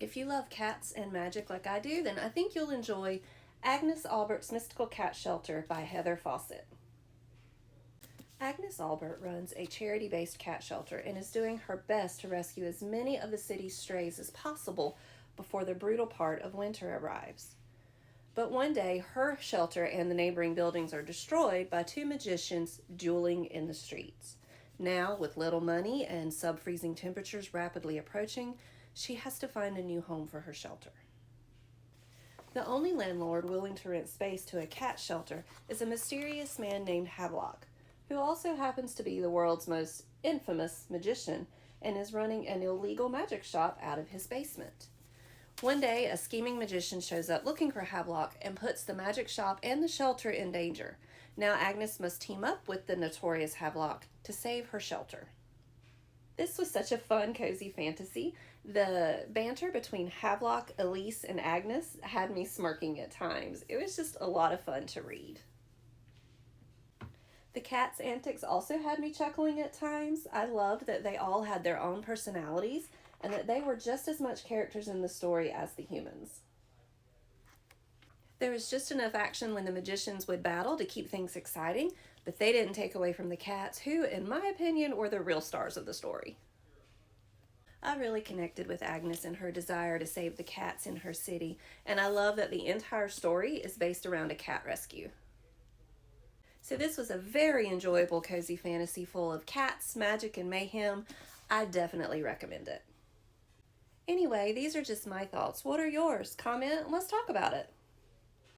If you love cats and magic like I do, then I think you'll enjoy Agnes Aubert's Mystical Cat Shelter by Heather Fawcett. Agnes Aubert runs a charity-based cat shelter and is doing her best to rescue as many of the city's strays as possible before the brutal part of winter arrives. But one day, her shelter and the neighboring buildings are destroyed by two magicians dueling in the streets. Now, with little money and sub-freezing temperatures rapidly approaching, she has to find a new home for her shelter. The only landlord willing to rent space to a cat shelter is a mysterious man named Havelock, who also happens to be the world's most infamous magician and is running an illegal magic shop out of his basement. One day, a scheming magician shows up looking for Havelock and puts the magic shop and the shelter in danger. Now Agnes must team up with the notorious Havelock to save her shelter. This was such a fun, cozy fantasy. The banter between Havelock, Elise, and Agnes had me smirking at times. It was just a lot of fun to read. The cats' antics also had me chuckling at times. I loved that they all had their own personalities and that they were just as much characters in the story as the humans. There was just enough action when the magicians would battle to keep things exciting, but they didn't take away from the cats, who, in my opinion, were the real stars of the story. I really connected with Agnes and her desire to save the cats in her city, and I love that the entire story is based around a cat rescue. So this was a very enjoyable, cozy fantasy full of cats, magic, and mayhem. I definitely recommend it. Anyway, these are just my thoughts. What are yours? Comment and let's talk about it.